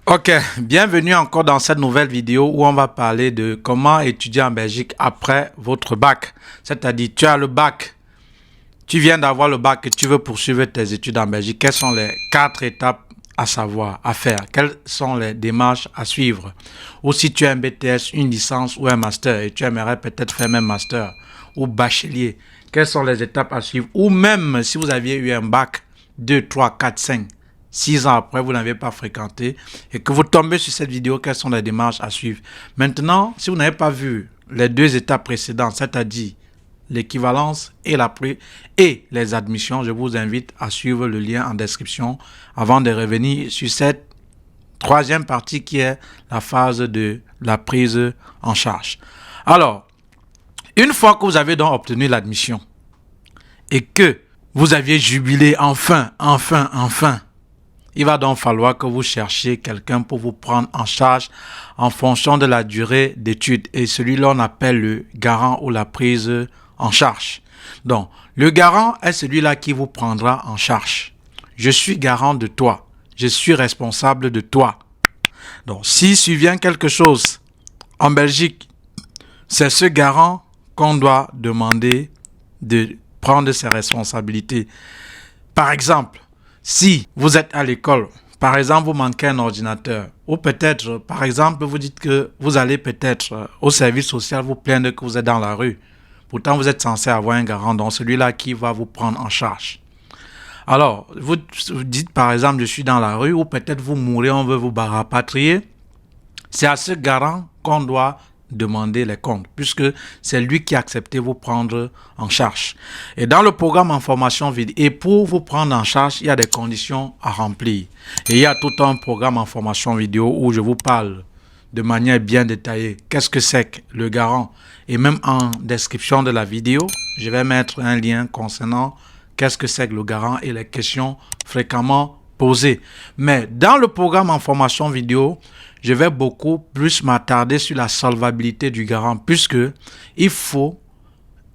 Ok, bienvenue encore dans cette nouvelle vidéo où on va parler de comment étudier en Belgique après votre bac. C'est-à-dire, tu as le bac, tu viens d'avoir le bac et tu veux poursuivre tes études en Belgique. Quelles sont les 4 étapes à savoir, à faire? Quelles sont les démarches à suivre? Ou si tu as un BTS, une licence ou un master et tu aimerais peut-être faire même master ou bachelier, quelles sont les étapes à suivre? Ou même si vous aviez eu un bac 2, 3, 4, 5, 6 ans après, vous n'avez pas fréquenté et que vous tombez sur cette vidéo, quelles sont les démarches à suivre? Maintenant, si vous n'avez pas vu les 2 étapes précédentes, c'est-à-dire l'équivalence et les admissions, je vous invite à suivre le lien en description avant de revenir sur cette 3e partie qui est la phase de la prise en charge. Alors, une fois que vous avez donc obtenu l'admission et que vous aviez jubilé enfin, il va donc falloir que vous cherchiez quelqu'un pour vous prendre en charge en fonction de la durée d'études. Et celui-là, on appelle le garant ou la prise en charge. Donc, le garant est celui-là qui vous prendra en charge. Je suis garant de toi. Je suis responsable de toi. Donc, s'il survient quelque chose en Belgique, c'est ce garant qu'on doit demander de prendre ses responsabilités. Par exemple, si vous êtes à l'école, par exemple, vous manquez un ordinateur, ou peut-être, par exemple, vous dites que vous allez peut-être au service social vous plaindre que vous êtes dans la rue. Pourtant, vous êtes censé avoir un garant, donc celui-là qui va vous prendre en charge. Alors, vous dites par exemple, je suis dans la rue, ou peut-être vous mourrez, on veut vous rapatrier. C'est à ce garant qu'on doit demander les comptes, puisque c'est lui qui a accepté vous prendre en charge. Et dans le programme en formation vidéo, et pour vous prendre en charge, il y a des conditions à remplir. Et il y a tout un programme en formation vidéo où je vous parle de manière bien détaillée. Qu'est-ce que c'est que le garant? Et même en description de la vidéo, je vais mettre un lien concernant qu'est-ce que c'est que le garant et les questions fréquemment posées. Mais dans le programme en formation vidéo, je vais beaucoup plus m'attarder sur la solvabilité du garant, puisque il faut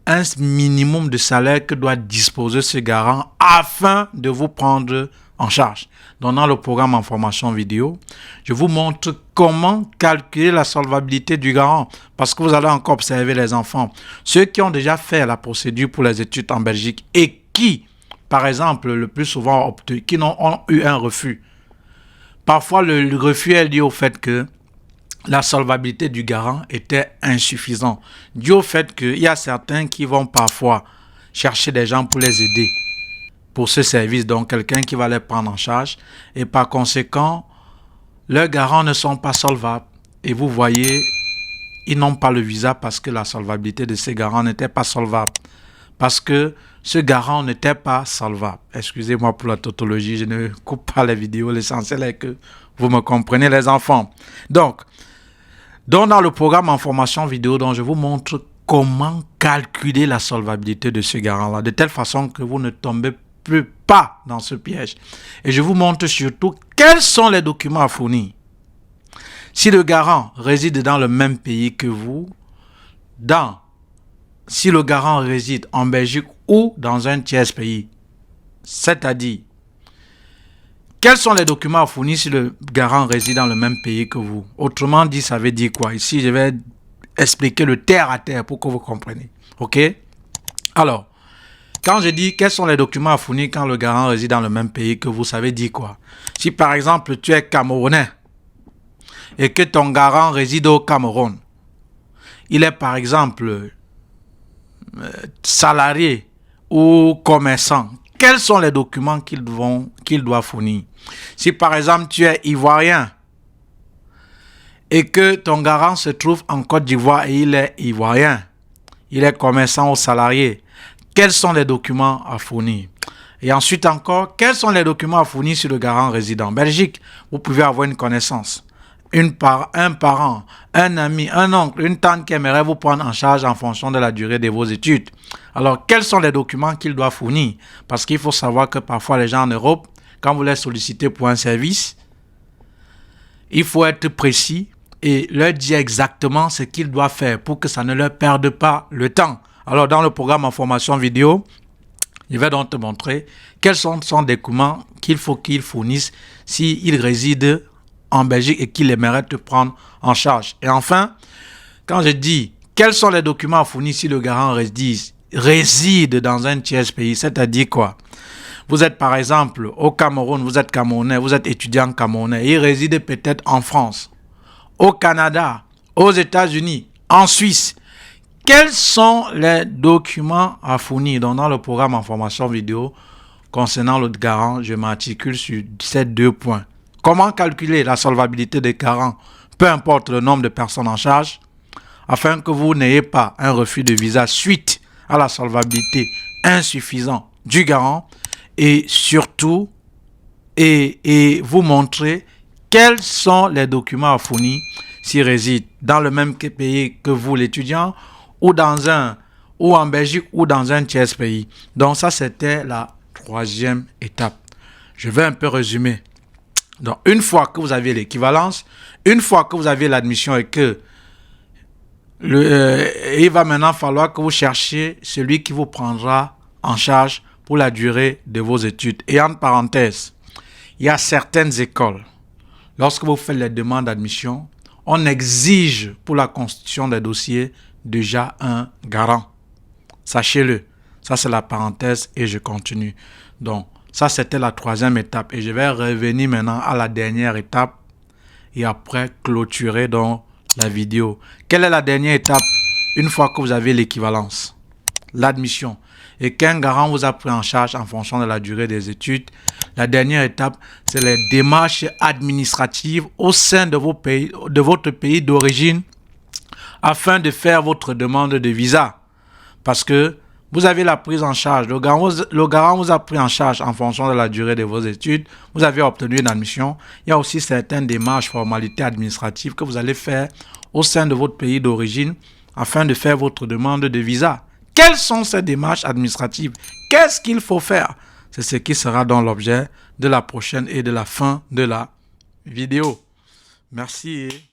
un minimum de salaire que doit disposer ce garant afin de vous prendre en charge. Donc, dans le programme en formation vidéo, je vous montre comment calculer la solvabilité du garant, parce que vous allez encore observer les enfants, ceux qui ont déjà fait la procédure pour les études en Belgique et qui, par exemple, le plus souvent qui ont eu un refus. Parfois, le refus est lié au fait que la solvabilité du garant était insuffisante, dû au fait qu'il y a certains qui vont parfois chercher des gens pour les aider pour ce service, donc quelqu'un qui va les prendre en charge, et par conséquent, leurs garants ne sont pas solvables. Et vous voyez, ils n'ont pas le visa parce que la solvabilité de ces garants n'était pas solvable. Parce que ce garant n'était pas solvable. Excusez-moi pour la tautologie, je ne coupe pas les vidéos, l'essentiel est que vous me comprenez les enfants. Donc dans le programme en formation vidéo, dont je vous montre comment calculer la solvabilité de ce garant-là, de telle façon que vous ne tombez plus pas dans ce piège. Et je vous montre surtout quels sont les documents à fournir. Si le garant réside dans le même pays que vous, si le garant réside en Belgique ou dans un tiers pays, c'est-à-dire, quels sont les documents à fournir si le garant réside dans le même pays que vous? Autrement dit, ça veut dire quoi? Ici, je vais expliquer le terre à terre pour que vous compreniez. OK? Alors, quand je dis quels sont les documents à fournir quand le garant réside dans le même pays que vous, savez dire quoi? Si par exemple, tu es Camerounais et que ton garant réside au Cameroun, il est par exemple salarié ou commerçant, quels sont les documents qu'il doit fournir? Si par exemple tu es ivoirien et que ton garant se trouve en Côte d'Ivoire et il est ivoirien, il est commerçant ou salarié, quels sont les documents à fournir? Et ensuite encore, quels sont les documents à fournir si le garant réside en Belgique? Vous pouvez avoir une connaissance, un parent, un ami, un oncle, une tante qui aimerait vous prendre en charge en fonction de la durée de vos études. Alors, quels sont les documents qu'il doit fournir? Parce qu'il faut savoir que parfois les gens en Europe, quand vous les sollicitez pour un service, il faut être précis et leur dire exactement ce qu'ils doivent faire pour que ça ne leur perde pas le temps. Alors, dans le programme en formation vidéo, je vais donc te montrer quels sont les documents qu'il faut qu'ils fournissent s'ils résident en Belgique et qu'il aimerait te prendre en charge. Et enfin, quand je dis quels sont les documents à fournir si le garant réside dans un tiers pays, c'est-à-dire quoi? Vous êtes par exemple au Cameroun, vous êtes Camerounais, vous êtes étudiant camerounais, et il réside peut-être en France, au Canada, aux États-Unis, en Suisse. Quels sont les documents à fournir? Donc, dans le programme en formation vidéo concernant le garant, je m'articule sur ces 2 points. Comment calculer la solvabilité des garants, peu importe le nombre de personnes en charge, afin que vous n'ayez pas un refus de visa suite à la solvabilité insuffisante du garant, et surtout, et vous montrer quels sont les documents à fournir s'il réside dans le même pays que vous, l'étudiant, ou en Belgique ou dans un tiers pays. Donc ça, c'était la 3e étape. Je vais un peu résumer. Donc, une fois que vous avez l'équivalence, une fois que vous avez l'admission et que il va maintenant falloir que vous cherchiez celui qui vous prendra en charge pour la durée de vos études. Et entre parenthèses, il y a certaines écoles, lorsque vous faites les demandes d'admission, on exige pour la constitution des dossiers déjà un garant. Sachez-le. Ça, c'est la parenthèse et je continue. Donc, ça, c'était la 3e étape. Et je vais revenir maintenant à la dernière étape et après clôturer donc la vidéo. Quelle est la dernière étape une fois que vous avez l'équivalence? L'admission. Et qu'un garant vous a pris en charge en fonction de la durée des études. La dernière étape, c'est les démarches administratives au sein de votre pays d'origine afin de faire votre demande de visa. Parce que vous avez la prise en charge. Le garant vous a pris en charge en fonction de la durée de vos études. Vous avez obtenu une admission. Il y a aussi certaines démarches, formalités administratives que vous allez faire au sein de votre pays d'origine afin de faire votre demande de visa. Quelles sont ces démarches administratives? Qu'est-ce qu'il faut faire? C'est ce qui sera dans l'objet de la prochaine et de la fin de la vidéo. Merci.